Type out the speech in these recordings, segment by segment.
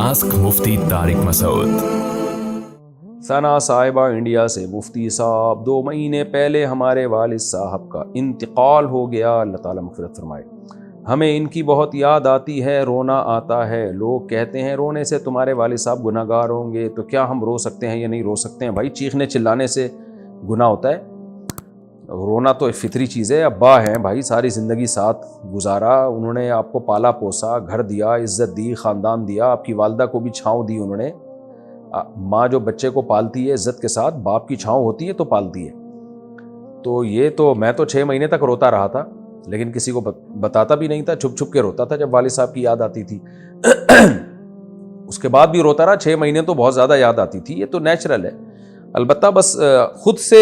Ask मुफ्ती तारिक मसूद। सना साहिबा India से, मुफ्ती साहब 2 महीने पहले हमारे वालिद साहब का इंतकाल हो गया, अल्लाह ताला मग़फ़िरत फरमाए। हमें इनकी बहुत याद आती है, रोना आता है। लोग कहते हैं रोने से तुम्हारे वालिद साहब गुनाहगार होंगे, तो क्या हम रो सकते हैं या नहीं रो सकते हैं? भाई चीखने चिल्लाने से गुनाह होता है? रोना तो फितरी चीज़ है। अब्बा हैं भाई, सारी ज़िंदगी साथ गुजारा, उन्होंने आपको पाला पोसा, घर दिया, इज़्ज़त दी, ख़ानदान दिया, आपकी वालदा को भी छाँव दी उन्होंने। माँ जो बच्चे को पालती है इज़्ज़त के साथ, बाप की छाँव होती है तो पालती है। तो ये तो मैं तो 6 महीने तक रोता रहा था, लेकिन किसी को बताता भी नहीं था, छुप छुप के रोता था जब वालिद साहब की याद आती थी। उसके बाद भी रोता रहा, 6 महीने तो बहुत ज़्यादा याद आती थी, ये तो नेचुरल है। अलबत्ता बस खुद से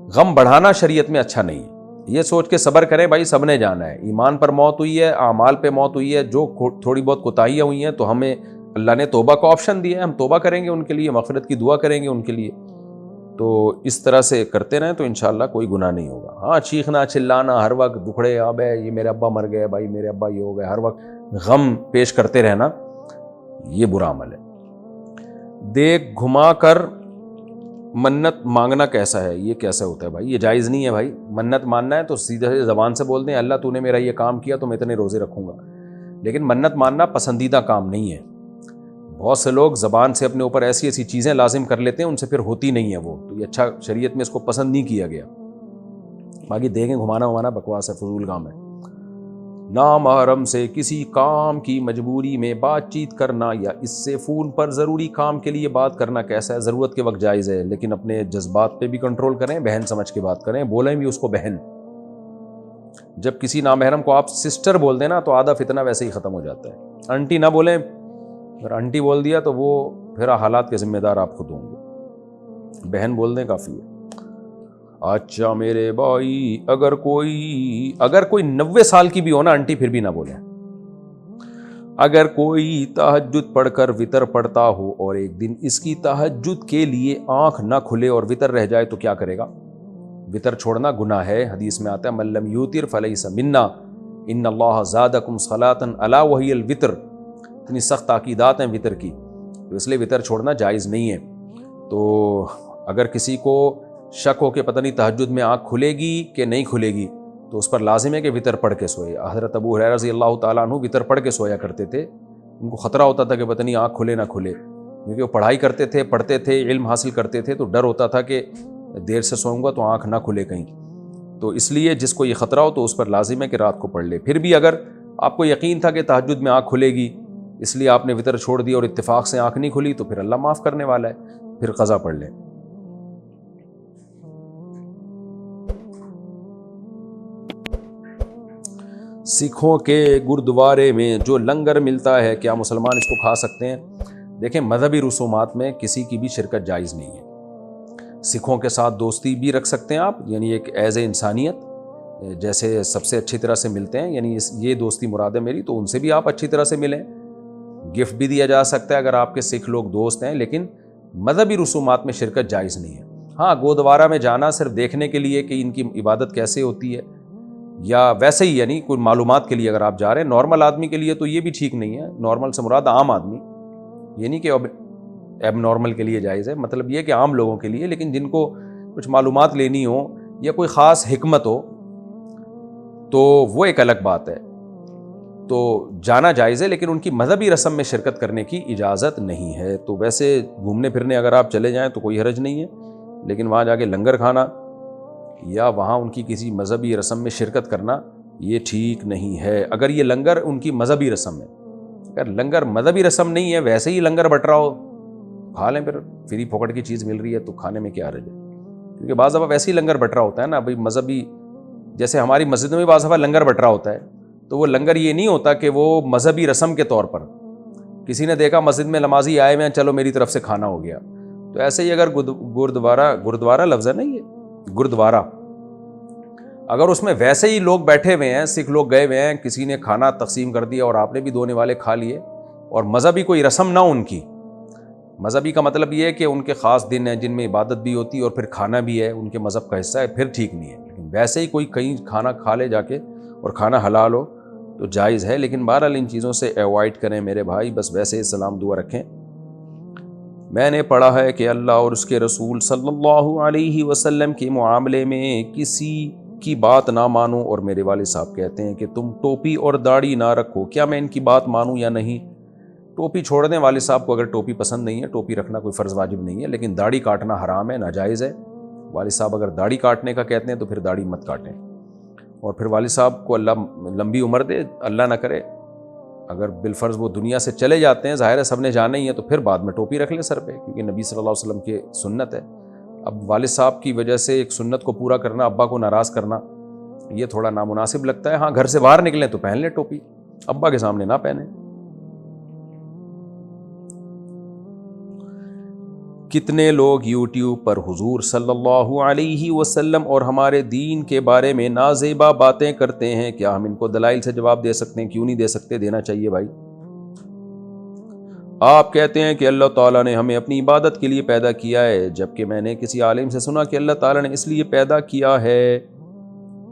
गम बढ़ाना शरीयत में अच्छा नहीं है। ये सोच के सब्र करें भाई, सबने जाना है, ईमान पर मौत हुई है, आमाल पे मौत हुई है, जो थोड़ी बहुत कोताहियाँ हुई हैं तो हमें अल्लाह ने तौबा का ऑप्शन दिया है, हम तौबा करेंगे उनके लिए, मग़फ़िरत की दुआ करेंगे उनके लिए। तो इस तरह से करते रहें तो इंशाअल्लाह कोई गुनाह नहीं होगा। हाँ, चीखना चिल्लाना हर वक्त, दुखड़े आबे ये मेरे अब्बा मर गए, भाई मेरे अब्बा ये हो गए, हर वक्त गम पेश करते रहना, ये बुरा अमल है। देख घुमा कर मन्नत मांगना कैसा है? ये कैसे होता है भाई? ये जायज़ नहीं है भाई। मन्नत मानना है तो सीधे ज़बान से बोल दें, अल्लाह तूने मेरा ये काम किया तो मैं इतने रोज़े रखूँगा। लेकिन मन्नत मानना पसंदीदा काम नहीं है। बहुत से लोग ज़बान से अपने ऊपर ऐसी ऐसी चीज़ें लाजिम कर लेते हैं, उनसे फिर होती नहीं है वो, तो ये अच्छा शरीयत में इसको पसंद नहीं किया गया। बाकी देखें घुमाना वमाना बकवास है, फजूल काम है। नामहरम से किसी काम की मजबूरी में बातचीत करना या इससे फ़ोन पर ज़रूरी काम के लिए बात करना कैसा है? ज़रूरत के वक्त जायज़ है, लेकिन अपने जज्बात पे भी कंट्रोल करें, बहन समझ के बात करें, बोलें भी उसको बहन। जब किसी नामहरम को आप सिस्टर बोल देना तो आधा फितना वैसे ही ख़त्म हो जाता है। आंटी ना बोलें, अगर आंटी बोल दिया तो वो फिर हालात के ज़िम्मेदार आप खुद होंगे, बहन बोल दें काफ़ी है। अच्छा मेरे भाई, अगर कोई 90 साल की भी हो ना आंटी, फिर भी ना बोले। अगर कोई तहज्जुद पढ़कर वितर पढ़ता हो और एक दिन इसकी तहज्जुद के लिए आंख ना खुले और वितर रह जाए तो क्या करेगा? वितर छोड़ना गुनाह है। हदीस में आता है मल्लम यूतिर फलैसा मिन्ना इन्नल्लाह ज़ादकुम सलातन अला वहियल वितर। इतनी सख्त ताकीदात हैं वितर की, तो इसलिए वितर छोड़ना जायज़ नहीं है। तो अगर किसी को शक हो कि पता नहीं तहज्जुद में आँख खुलेगी कि नहीं खुलेगी, तो उस पर लाजिम है कि वितर पढ़ के सोए। हज़रत अबू हुरैरा रज़ियल्लाहु ताला अन्हु वितर पढ़ के सोया करते थे। उनको ख़तरा होता था कि पता नहीं आँख खुले ना खुले, क्योंकि वो पढ़ाई करते थे, पढ़ते थे, इल्म हासिल करते थे, तो डर होता था कि देर से सोऊंगा तो आँख ना खुले कहीं। तो इसलिए जिसको ये ख़तरा हो तो उस पर लाजिम है कि रात को पढ़ ले। फिर भी अगर आपको यकीन था कि तहज्जुद में आँख खुलेगी, इसलिए आपने वितर छोड़ दिया और इत्तेफाक से आँख नहीं खुली, तो फिर अल्लाह माफ़ करने वाला है, फिर क़ज़ा पढ़ लें। सिखों के गुरुद्वारे में जो लंगर मिलता है, क्या मुसलमान इसको खा सकते हैं? देखें, मजहबी रसूमात में किसी की भी शिरकत जायज़ नहीं है। सिखों के साथ दोस्ती भी रख सकते हैं आप, यानी एक एज़ ए इंसानियत, जैसे सबसे अच्छी तरह से मिलते हैं, यानी ये दोस्ती मुराद है मेरी, तो उनसे भी आप अच्छी तरह से मिलें। गिफ्ट भी दिया जा सकता है अगर आपके सिख लोग दोस्त हैं, लेकिन मजहबी रसूमात में शिरकत जायज़ नहीं है। हाँ, गुरुद्वारा में जाना सिर्फ देखने के लिए कि इनकी इबादत कैसे होती है, या वैसे ही यानी कोई मालूमात के लिए अगर आप जा रहे हैं, नॉर्मल आदमी के लिए तो ये भी ठीक नहीं है। नॉर्मल से मुराद आम आदमी, ये नहीं कि अब एब नॉर्मल के लिए जायज़ है, मतलब ये कि आम लोगों के लिए। लेकिन जिनको कुछ मालूमात लेनी हो या कोई ख़ास हिकमत हो तो वो एक अलग बात है, तो जाना जायज़ है, लेकिन उनकी मजहबी रस्म में शिरकत करने की इजाज़त नहीं है। तो वैसे घूमने फिरने अगर आप चले जाएँ तो कोई हरज नहीं है, लेकिन वहाँ जाके लंगर खाना या वहाँ उनकी किसी मजहबी रस्म में शिरकत करना ये ठीक नहीं है। अगर ये लंगर उनकी मजहबी रस्म है, अगर लंगर मजहबी रस्म नहीं है, वैसे ही लंगर बट रहा हो, खा लें, फिर फ्री फोकट की चीज़ मिल रही है तो खाने में क्या हर्ज है? क्योंकि बाज़ दफ़ा वैसे ही लंगर बट रहा होता है ना भाई, मजहबी, जैसे हमारी मस्जिद में बाज़ दफ़ा लंगर बट रहा होता है, तो वो लंगर ये नहीं होता कि वो मजहबी रस्म के तौर पर किसी ने देखा मस्जिद में नमाजी आए हुए हैं, चलो मेरी तरफ से खाना हो गया। तो ऐसे ही अगर गुरुद्वारा लफ्ज़ है नहीं, ये गुरुद्वारा, अगर उसमें वैसे ही लोग बैठे हुए हैं, सिख लोग गए हुए हैं, किसी ने खाना तकसीम कर दिया और आपने भी दोने वाले खा लिए, और मजहबी कोई रस्म ना उनकी, मजहबी का मतलब ये है कि उनके ख़ास दिन हैं जिनमें इबादत भी होती है और फिर खाना भी है, उनके मज़हब का हिस्सा है, फिर ठीक नहीं है। लेकिन वैसे ही कोई कहीं खाना खा ले जाके और खाना हलाल हो, تو جائز ہے، لیکن بہرحال ان چیزوں سے ایوائڈ کریں میرے بھائی، بس ویسے ہی سلام دعا رکھیں۔ میں نے پڑھا ہے کہ اللہ اور اس کے رسول صلی اللہ علیہ وسلم کے معاملے میں کسی کی بات نہ مانو، اور میرے والد صاحب کہتے ہیں کہ تم ٹوپی اور داڑھی نہ رکھو، کیا میں ان کی بات مانوں یا نہیں؟ ٹوپی چھوڑ دیں، والد صاحب کو اگر ٹوپی پسند نہیں ہے، ٹوپی رکھنا کوئی فرض واجب نہیں ہے، لیکن داڑھی کاٹنا حرام ہے، ناجائز ہے۔ والد صاحب اگر داڑھی کاٹنے کا کہتے ہیں تو پھر داڑھی مت کاٹیں، اور پھر والد صاحب کو اللہ لمبی عمر دے، اللہ نہ کرے اگر بالفرض وہ دنیا سے چلے جاتے ہیں، ظاہر ہے سب نے جانا ہی ہے، تو پھر بعد میں ٹوپی رکھ لیں سر پہ، کیونکہ نبی صلی اللہ علیہ وسلم کی سنت ہے۔ اب والد صاحب کی وجہ سے ایک سنت کو پورا کرنا، ابا کو ناراض کرنا، یہ تھوڑا نامناسب لگتا ہے۔ ہاں گھر سے باہر نکلیں تو پہن لیں ٹوپی، ابا کے سامنے نہ پہنیں۔ کتنے لوگ یوٹیوب پر حضور صلی اللہ علیہ وسلم اور ہمارے دین کے بارے میں نازیبا باتیں کرتے ہیں، کیا ہم ان کو دلائل سے جواب دے سکتے ہیں؟ کیوں نہیں دے سکتے، دینا چاہیے بھائی۔ آپ کہتے ہیں کہ اللہ تعالیٰ نے ہمیں اپنی عبادت کے لیے پیدا کیا ہے، جبکہ میں نے کسی عالم سے سنا کہ اللہ تعالیٰ نے اس لیے پیدا کیا ہے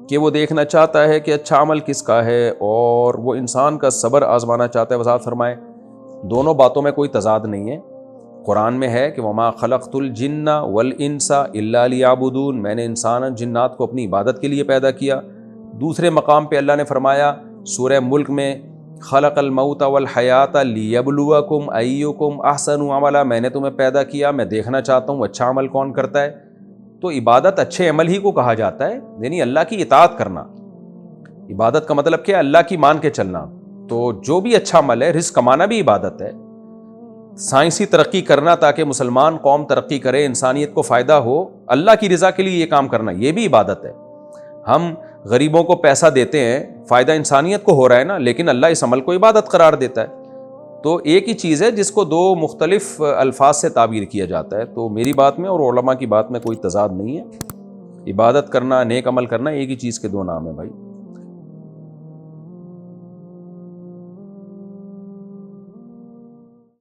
کہ وہ دیکھنا چاہتا ہے کہ اچھا عمل کس کا ہے، اور وہ انسان کا صبر آزمانا چاہتا ہے۔ وضاحت فرمائیں۔ دونوں باتوں میں کوئی تضاد نہیں ہے۔ قرآن میں ہے کہ وما خلقت الجن والانس الا لیعبدون، میں نے انسان جنات کو اپنی عبادت کے لیے پیدا کیا۔ دوسرے مقام پہ اللہ نے فرمایا سورہ ملک میں خلق الموت والحیات لیبلوکم ایکم احسن عملا، میں نے تمہیں پیدا کیا، میں دیکھنا چاہتا ہوں اچھا عمل کون کرتا ہے۔ تو عبادت اچھے عمل ہی کو کہا جاتا ہے، یعنی اللہ کی اطاعت کرنا۔ عبادت کا مطلب کیا ہے؟ اللہ کی مان کے چلنا۔ تو جو بھی اچھا عمل ہے، رزق کمانا بھی عبادت ہے، سائنسی ترقی کرنا تاکہ مسلمان قوم ترقی کرے، انسانیت کو فائدہ ہو، اللہ کی رضا کے لیے یہ کام کرنا، یہ بھی عبادت ہے۔ ہم غریبوں کو پیسہ دیتے ہیں، فائدہ انسانیت کو ہو رہا ہے نا، لیکن اللہ اس عمل کو عبادت قرار دیتا ہے۔ تو ایک ہی چیز ہے جس کو دو مختلف الفاظ سے تعبیر کیا جاتا ہے۔ تو میری بات میں اور علماء کی بات میں کوئی تضاد نہیں ہے۔ عبادت کرنا، نیک عمل کرنا ایک ہی چیز کے دو نام ہیں بھائی۔